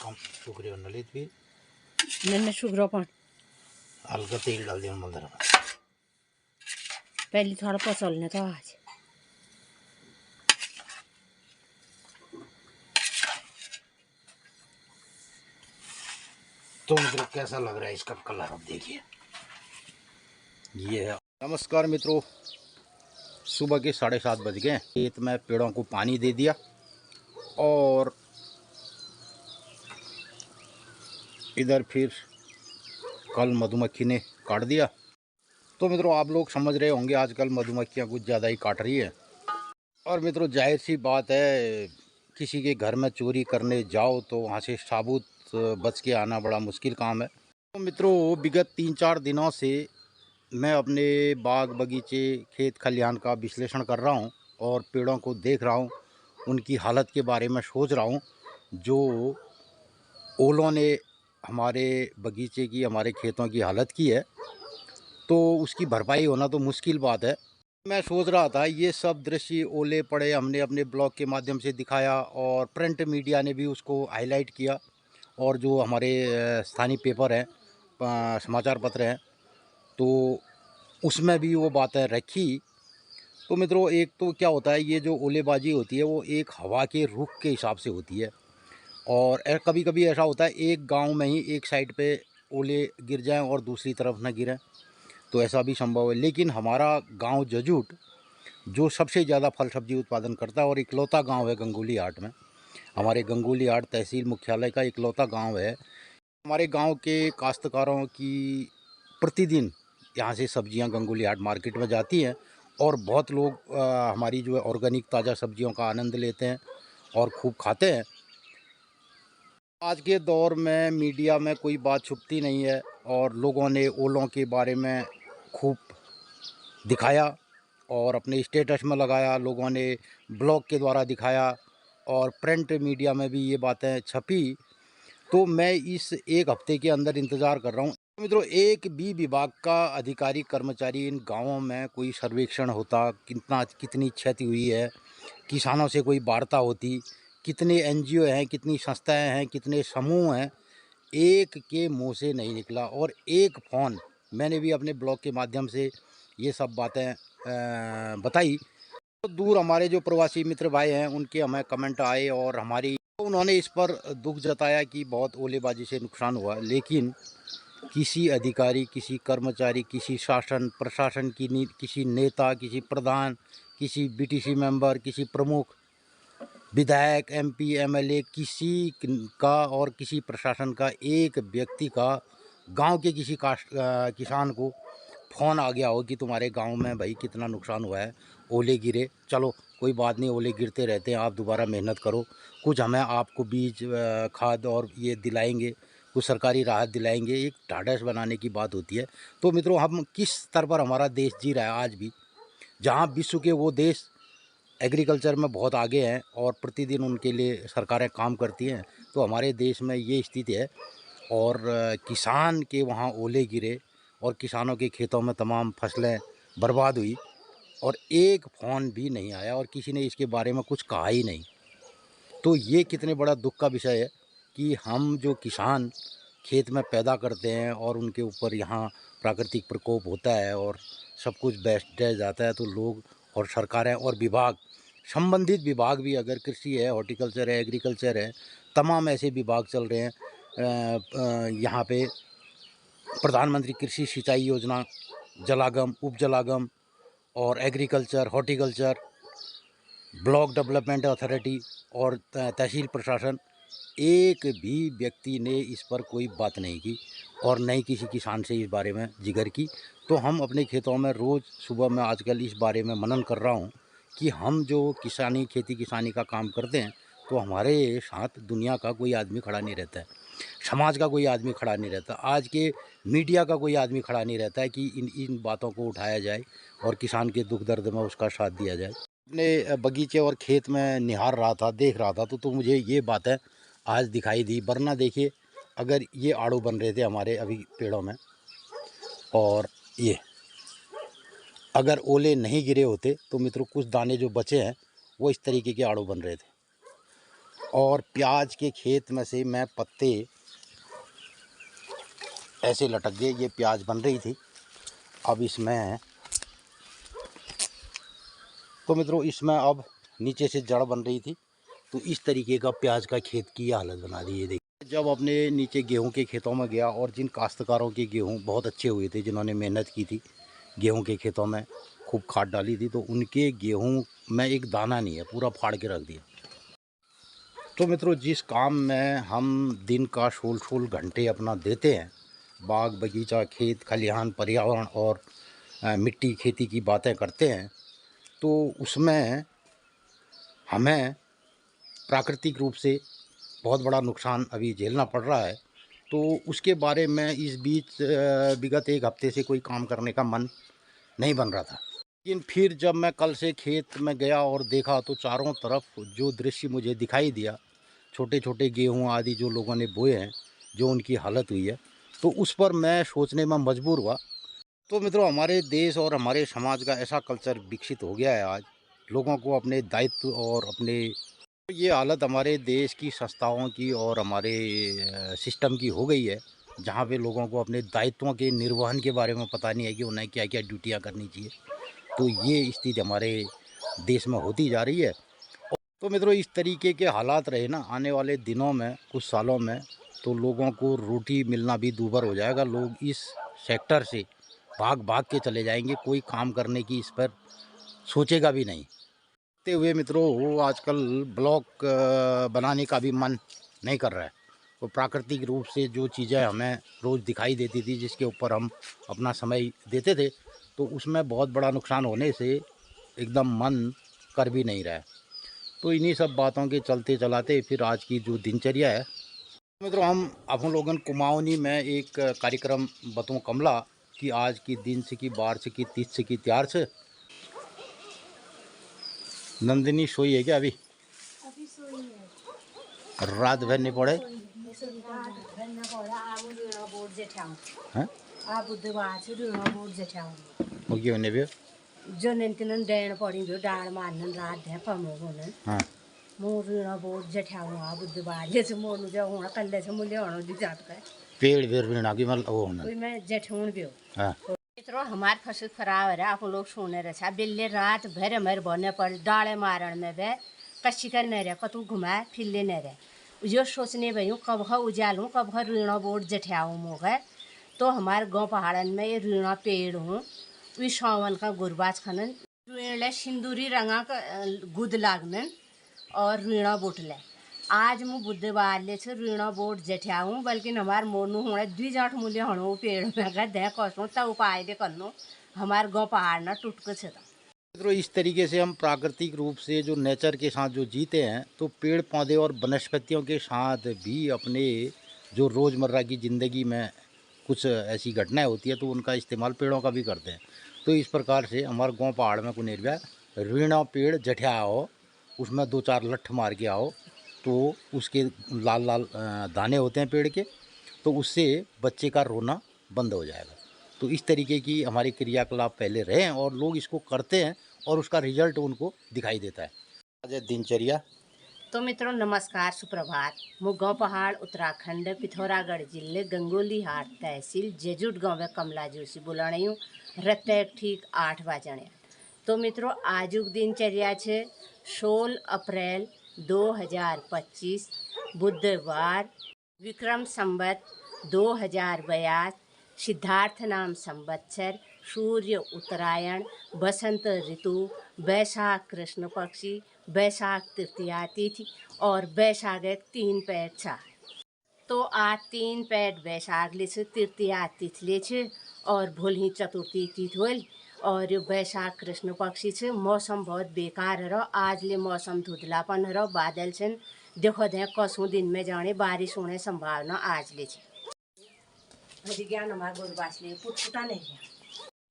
हम शुक्रिया नलित भी मैंने शुक्र पान हल्का तेल डाल दिया मंदिर में। पहले थोड़ा पसलने तो आज तो मित्रों कैसा लग रहा है इसका कलर, अब देखिए ये है। नमस्कार मित्रों, सुबह के 7:30 बज गए। खेत में पेड़ों को पानी दे दिया और इधर फिर कल मधुमक्खी ने काट दिया। तो मित्रों आप लोग समझ रहे होंगे आजकल मधुमक्खियां कुछ ज़्यादा ही काट रही है। और मित्रों जाहिर सी बात है, किसी के घर में चोरी करने जाओ तो वहाँ से साबुत बच के आना बड़ा मुश्किल काम है। तो मित्रों विगत 3-4 दिनों से मैं अपने बाग बगीचे खेत खलिहान का विश्लेषण कर रहा हूँ और पेड़ों को देख रहा हूँ, उनकी हालत के बारे में सोच रहा हूँ। जो ओलों ने हमारे बगीचे की, हमारे खेतों की हालत की है, तो उसकी भरपाई होना तो मुश्किल बात है। मैं सोच रहा था ये सब दृश्य ओले पड़े हमने अपने ब्लॉग के माध्यम से दिखाया और प्रिंट मीडिया ने भी उसको हाईलाइट किया, और जो हमारे स्थानीय पेपर हैं, समाचार पत्र हैं, तो उसमें भी वो बातें रखी। तो मित्रों एक तो क्या होता है, ये जो ओलेबाजी होती है वो एक हवा के रुख के हिसाब से होती है। और कभी कभी ऐसा होता है एक गांव में ही एक साइड पे ओले गिर जाएं और दूसरी तरफ ना गिरें, तो ऐसा भी संभव है। लेकिन हमारा गांव जजूट जो सबसे ज़्यादा फल सब्जी उत्पादन करता है और इकलौता गांव है गंगोली हाट में, हमारे गंगोली हाट तहसील मुख्यालय का इकलौता गांव है। हमारे गांव के काश्तकारों की प्रतिदिन यहाँ से सब्जियां गंगोली हाट मार्केट में जाती हैं और बहुत लोग हमारी जो है ऑर्गेनिक ताज़ा सब्जियों का आनंद लेते हैं और खूब खाते हैं। आज के दौर में मीडिया में कोई बात छुपती नहीं है और लोगों ने ओलों के बारे में खूब दिखाया और अपने स्टेटस में लगाया, लोगों ने ब्लॉग के द्वारा दिखाया और प्रिंट मीडिया में भी ये बातें छपी। तो मैं इस एक हफ्ते के अंदर इंतज़ार कर रहा हूँ मित्रों, एक भी विभाग का अधिकारी कर्मचारी इन गांवों में कोई सर्वेक्षण होता, कितनी क्षति हुई है, किसानों से कोई वार्ता होती, कितने एनजीओ हैं, कितनी संस्थाएं हैं, कितने समूह हैं, एक के मुंह से नहीं निकला। और एक फ़ोन मैंने भी अपने ब्लॉग के माध्यम से ये सब बातें बताई, तो दूर हमारे जो प्रवासी मित्र भाई हैं उनके हमें कमेंट आए और उन्होंने इस पर दुख जताया कि बहुत ओलेबाजी से नुकसान हुआ। लेकिन किसी अधिकारी, किसी कर्मचारी, किसी शासन प्रशासन की किसी नेता, किसी प्रधान, किसी बीटीसी मेंबर, किसी प्रमुख विधायक, एमपी, एमएलए, किसी का और किसी प्रशासन का एक व्यक्ति का गांव के किसी किसान को फ़ोन आ गया हो कि तुम्हारे गांव में भाई कितना नुकसान हुआ है, ओले गिरे, चलो कोई बात नहीं, ओले गिरते रहते हैं, आप दोबारा मेहनत करो, कुछ हमें आपको बीज खाद और ये दिलाएंगे, कुछ सरकारी राहत दिलाएंगे, एक ढाढ़स बनाने की बात होती है। तो मित्रों हम किस स्तर पर हमारा देश जी रहा है आज भी, जहाँ विश्व के वो देश एग्रीकल्चर में बहुत आगे हैं और प्रतिदिन उनके लिए सरकारें काम करती हैं, तो हमारे देश में ये स्थिति है। और किसान के वहाँ ओले गिरे और किसानों के खेतों में तमाम फसलें बर्बाद हुई और एक फ़ोन भी नहीं आया और किसी ने इसके बारे में कुछ कहा ही नहीं। तो ये कितने बड़ा दुख का विषय है कि हम जो किसान खेत में पैदा करते हैं और उनके ऊपर यहाँ प्राकृतिक प्रकोप होता है और सब कुछ बेस्ट जाता है, तो लोग और सरकारें और विभाग, संबंधित विभाग भी, अगर कृषि है, हॉर्टिकल्चर है, एग्रीकल्चर है, तमाम ऐसे विभाग चल रहे हैं। यहाँ पे प्रधानमंत्री कृषि सिंचाई योजना, जलागम, उप जलागम और agriculture, horticulture, block development authority और तहसील प्रशासन, एक भी व्यक्ति ने इस पर कोई बात नहीं की और नहीं किसी किसान से इस बारे में जिक्र की। तो हम अपने खेतों में रोज़ सुबह में आजकल इस बारे में मनन कर रहा हूँ कि हम जो खेती किसानी का काम करते हैं, तो हमारे साथ दुनिया का कोई आदमी खड़ा नहीं रहता है, समाज का कोई आदमी खड़ा नहीं रहता, आज के मीडिया का कोई आदमी खड़ा नहीं रहता है कि इन बातों को उठाया जाए और किसान के दुख दर्द में उसका साथ दिया जाए। अपने बगीचे और खेत में निहार रहा था, देख रहा था, तो मुझे ये बातें आज दिखाई दी। वरना देखिए अगर ये आड़ू बन रहे थे हमारे अभी पेड़ों में, और ये अगर ओले नहीं गिरे होते तो मित्रों कुछ दाने जो बचे हैं वो इस तरीके के आड़ू बन रहे थे। और प्याज के खेत में से मैं पत्ते ऐसे लटक गए। ये प्याज बन रही थी। अब इसमें तो मित्रों इसमें अब नीचे से जड़ बन रही थी। तो इस तरीके का प्याज का खेत की हालत बना दी है। देखिए, जब अपने नीचे गेहूं के खेतों में गया और जिन काश्तकारों के गेहूं बहुत अच्छे हुए थे, जिन्होंने मेहनत की थी, गेहूं के खेतों में खूब खाद डाली थी, तो उनके गेहूं में एक दाना नहीं है, पूरा फाड़ के रख दिया। तो मित्रों जिस काम में हम दिन का 16 घंटे अपना देते हैं, बाग बगीचा खेत खलिहान पर्यावरण और मिट्टी खेती की बातें करते हैं, तो उसमें हमें प्राकृतिक रूप से बहुत बड़ा नुकसान अभी झेलना पड़ रहा है। तो उसके बारे में इस बीच विगत एक हफ्ते से कोई काम करने का मन नहीं बन रहा था। लेकिन फिर जब मैं कल से खेत में गया और देखा तो चारों तरफ जो दृश्य मुझे दिखाई दिया, छोटे छोटे गेहूं आदि जो लोगों ने बोए हैं, जो उनकी हालत हुई है, तो उस पर मैं सोचने में मजबूर हुआ। तो मित्रों हमारे देश और हमारे समाज का ऐसा कल्चर विकसित हो गया है आज, लोगों को अपने दायित्व और अपने ये हालत हमारे देश की संस्थाओं की और हमारे सिस्टम की हो गई है, जहाँ पे लोगों को अपने दायित्वों के निर्वहन के बारे में पता नहीं है कि उन्हें क्या क्या ड्यूटियाँ करनी चाहिए। तो ये स्थिति हमारे देश में होती जा रही है। तो मित्रों इस तरीके के हालात रहे ना आने वाले दिनों में, कुछ सालों में, तो लोगों को रोटी मिलना भी दूभर हो जाएगा। लोग इस सेक्टर से भाग भाग के चले जाएंगे, कोई काम करने की इस पर सोचेगा भी नहीं। देखते हुए मित्रों वो आजकल ब्लॉग बनाने का भी मन नहीं कर रहा है। तो प्राकृतिक रूप से जो चीज़ें हमें रोज़ दिखाई देती थी, जिसके ऊपर हम अपना समय देते थे, तो उसमें बहुत बड़ा नुकसान होने से एकदम मन कर भी नहीं रहा है। तो इन्हीं सब बातों के चलते चलाते फिर आज की जो दिनचर्या है मित्रों, हम लोगन कुमाऊनी में एक कार्यक्रम बतों कमला कि आज की दिन से की बार से की तीस से की त्यार से नंदिनी सोई है क्या? अभी सोई है। रात भर नहीं पड़े हैं? आप बुधवार से ऋण बोर्ड जठाऊँ वो क्यों नहीं भी? जो नंतन डैन पड़ी भी डाल मारन रात है पमो होने हाँ मोर ऋण बोर्ड जठाऊँ आ बुधवार जैसे मोर जो होना कल से मूल्य होना दी जात का पेड़ फिर ऋण की मतलब वो होना। कोई मैं जठून भी हो हाँ मित्रों हमार फसल खराब है आप लोग सोने रहा बिल्ले रात भर हमारे बने पड़ डाले मारण में वे कच्ची कर नहीं रहे कतू घुमाए फिर नहीं रहे जो सोचने भाई हूँ कब उजालूँ कब ऋण बोर्ड जठाऊँ मोह। तो हमारे गांव पहाड़न में ये ऋणा पेड़ हूँ वी सावन का गुरबाज खनन ऋण सिंदूरी रंगा का गुद लागनन और ऋणा बोटले आज मु बुधवार ले छे ऋणा बोट जठाऊँ बल्कि हमार मोनू होने द्वि जाठ मूल्य हणो पेड़ में का दे कसो तब उपाय दे करनो हमार गांव पहाड़ ना टूट के छता। तो इस तरीके से हम प्राकृतिक रूप से जो नेचर के साथ जो जीते हैं, तो पेड़ पौधे और वनस्पतियों के साथ भी अपने जो रोज़मर्रा की ज़िंदगी में कुछ ऐसी घटनाएं होती है तो उनका इस्तेमाल पेड़ों का भी करते हैं। तो इस प्रकार से हमारे गांव पहाड़ में कुछ निर्भया रीणा पेड़ जठया हो, उसमें 2-4 लठ मार के आओ, तो उसके लाल लाल दाने होते हैं पेड़ के, तो उससे बच्चे का रोना बंद हो जाएगा। तो इस तरीके की हमारे क्रियाकलाप पहले रहे हैं और लोग इसको करते हैं और उसका रिजल्ट उनको दिखाई देता है। आज है दिनचर्या। तो मित्रों नमस्कार सुप्रभात मु गांव पहाड़ उत्तराखंड पिथौरागढ़ जिले गंगोली हाट तहसील जेजुट गांव में कमला जोशी बोलाणी हूँ रत्ते ठीक 8 बजने। तो मित्रों आजुक दिनचर्या छे 16 अप्रैल 2025 बुधवार विक्रम संवत 2022 सिद्धार्थ नाम संवत्सर सूर्य उत्तरायण बसंत ऋतु वैशाख कृष्ण पक्षी वैशाख तृतीया तिथि और वैशाख 3 पैर 4। तो आज 3 पैर वैशाख ले तृतीया तिथि ले और भोली चतुर्थी तिथि होल और यो वैशाख कृष्ण पक्षी छे। मौसम बहुत बेकार है आज ले मौसम धुंधलापन है बादल छन देखो दे कसों दिन में जाने बारिश होने संभावना आज ले ज्ञान हमारे गुरबास ले फुटफुटा नहीं गया।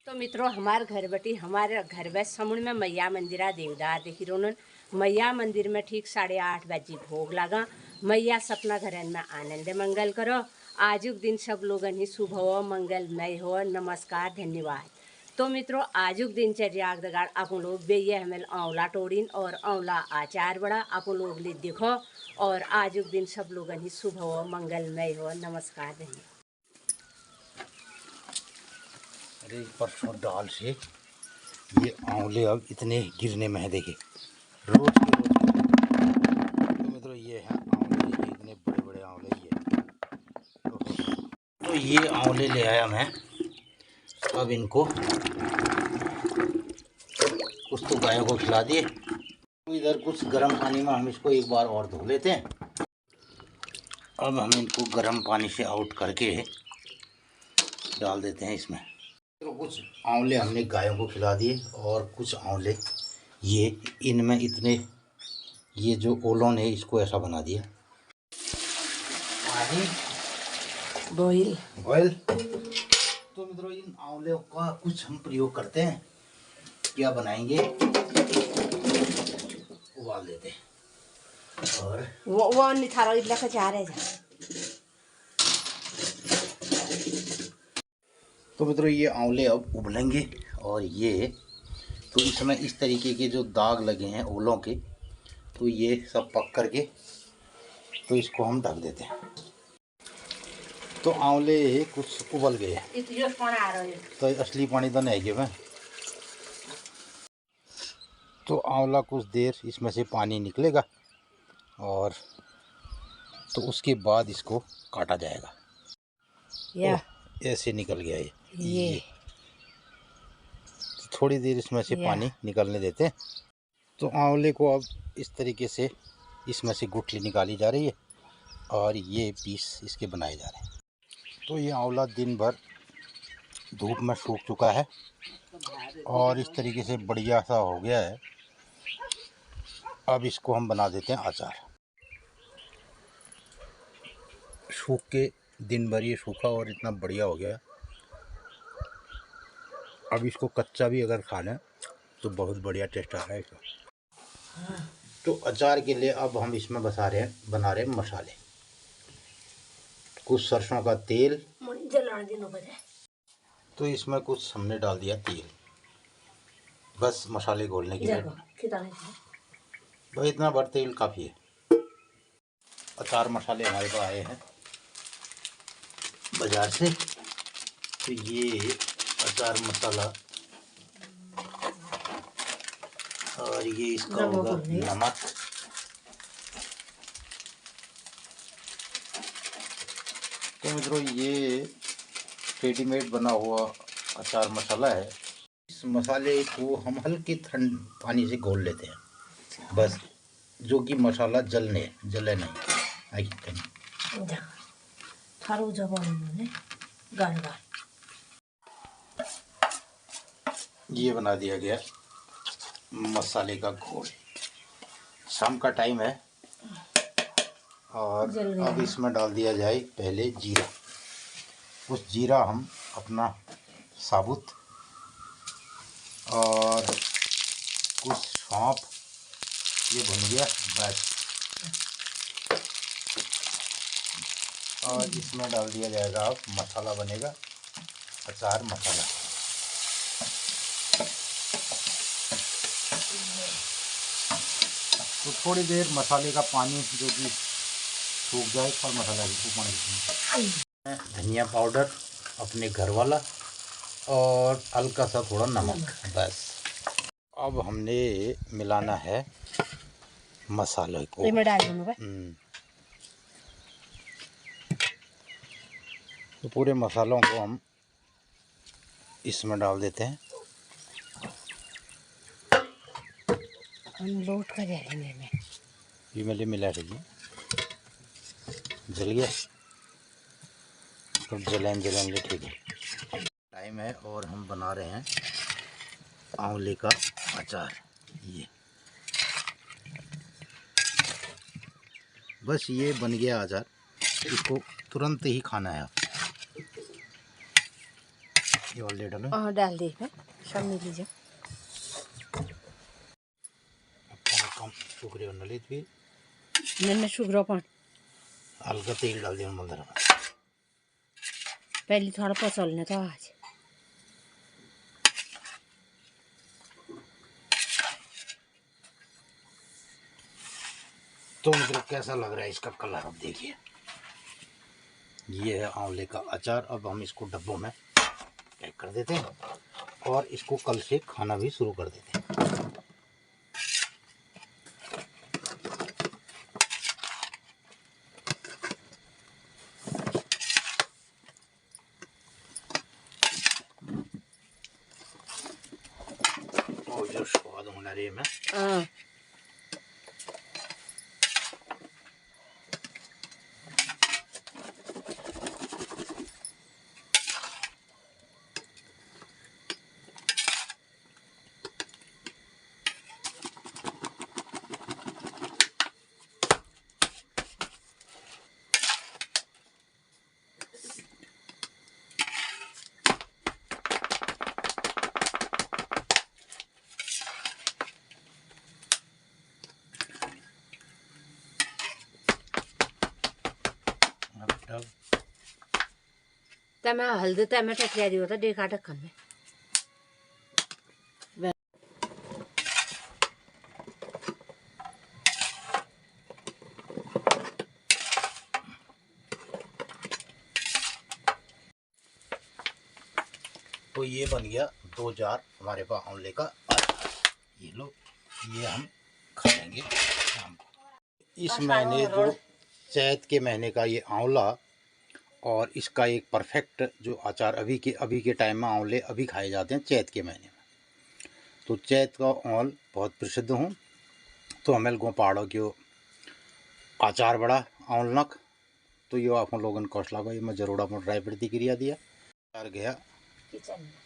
तो मित्रों हमारे घर में समुद्र में मैया मंदिरा देवदार देखी रोनन मैया मंदिर में ठीक 8:30 बजे भोग लगा। मैया सपना घरन में आनंद मंगल करो। आजुक दिन सब लोगन ही शुभ हो मंगलमय हो। नमस्कार धन्यवाद। तो मित्रों आजुक दिनचर्या दगाड़ आप लोग बेये हमें औला टोड़ीन और औला आचार बड़ा आप लोग ले देखो और आज उस दिन सब लोगन ही शुभ हो, मंगलमय हो। नमस्कार धन्यवाद। अरे परसों दाल से ये आंवले अब इतने गिरने में है, देखिए रोज के रोज। तो मित्रों ये है आंवले, ये इतने बड़े बड़े आंवले ये। तो ये आंवले ले आया मैं। अब इनको कुछ तो गायों को खिला दिए। तो इधर कुछ गर्म पानी में हम इसको एक बार और धो लेते हैं। अब हम इनको गर्म पानी से आउट करके डाल देते हैं इसमें। तो कुछ आंवले हमने गायों को खिला दिए और कुछ आंवले ये इनमें इतने, ये जो ओलोन है इसको ऐसा बना दिया। पानी बॉइल बॉइल। तो मित्रों इन आंवले का कुछ हम प्रयोग करते हैं। क्या बनाएंगे, उबाल देते हैं। और वो निथारा इधर का चाह रहे। तो मित्रों ये आंवले अब उबलेंगे और ये तो इसमें इस तरीके के जो दाग लगे हैं ओलों के, तो ये सब पक करके तो इसको हम ढक देते हैं। तो आंवले कुछ उबल गए तो असली पानी तो नहीं गया। तो आंवला कुछ देर इसमें से पानी निकलेगा और तो उसके बाद इसको काटा जाएगा। या ऐसे निकल गया ये। तो थोड़ी देर इसमें से पानी निकलने देते हैं। तो आंवले को अब इस तरीके से इसमें से गुठली निकाली जा रही है और ये पीस इसके बनाए जा रहे हैं। तो ये आंवला दिन भर धूप में सूख चुका है और इस तरीके से बढ़िया सा हो गया है। अब इसको हम बना देते हैं अचार। सूख के दिन भर ये सूखा और इतना बढ़िया हो गया। अब इसको कच्चा भी अगर खा लें तो बहुत बढ़िया टेस्ट आ रहा है इसका। तो अचार के लिए अब हम इसमें बना रहे हैं मसाले। कुछ सरसों का तेल, तो इसमें कुछ हमने डाल दिया तेल, बस मसाले घोलने के लिए। भाई इतना भर तेल काफ़ी है। अचार मसाले हमारे पास आए हैं बाज़ार से। तो ये अचार मसाला और ये इसका होगा नमक। तो मित्रों ये रेडीमेड बना हुआ अचार मसाला है। इस मसाले को हम हल्के ठंड पानी से घोल लेते हैं, बस जो कि मसाला जले नहीं आई कहीं। ये बना दिया गया मसाले का घोल। शाम का टाइम है और अब इसमें डाल दिया जाए पहले जीरा। उस जीरा हम अपना साबुत और कुछ सौंफ, ये बन गया बस। और इसमें डाल दिया जाएगा अब मसाला, बनेगा अचार मसाला। तो थोड़ी देर मसाले का पानी जो कि सूख जाए और मसाला भी पानी, धनिया पाउडर अपने घर वाला और हल्का सा थोड़ा नमक, बस। अब हमने मिलाना है मसाले को। तो पूरे मसालों को हम इसमें डाल देते हैं। हम लोट कर जाएंगे में ये मेरे मिला दीजिए। जल गया तो जलन ले, ठीक है। टाइम है और हम बना रहे हैं आंवले का अचार। ये बस ये बन गया अचार। इसको तुरंत ही खाना है। ये ऑलरेडी डालो। डाल दे सब मिल लीजिए। कम शुक्रिया नलित भी नन्ना शुक्र पान हल्का तेल डाल दिया मंदर में। पहले थोड़ा पसलने तो आज तो मित्रों कैसा लग रहा है इसका कलर, अब देखिए। ये है आंवले का अचार। अब हम इसको डब्बों में पैक कर देते हैं और इसको कल से खाना भी शुरू कर देते हैं। और जो स्वाद होना रही में तमें हल्दी तमें टटिया दियो तो देखा ढक्कन में। तो ये बन गया 2 जार हमारे पास आंवले का अचार। ये लो, ये हम खा लेंगे शाम को। इस महीने जो चैत के महीने का ये आंवला और इसका एक परफेक्ट जो अचार अभी के टाइम में आंवले अभी खाए जाते हैं चैत के महीने में। तो चैत का आंवल बहुत प्रसिद्ध हूँ। तो हमें गो पहाड़ों के आचार बड़ा आंवलनक। तो ये आप लोगों ने कौशला को ये मैं जरूर अपना ट्राई प्रतिक्रिया दिया। गया किचन में।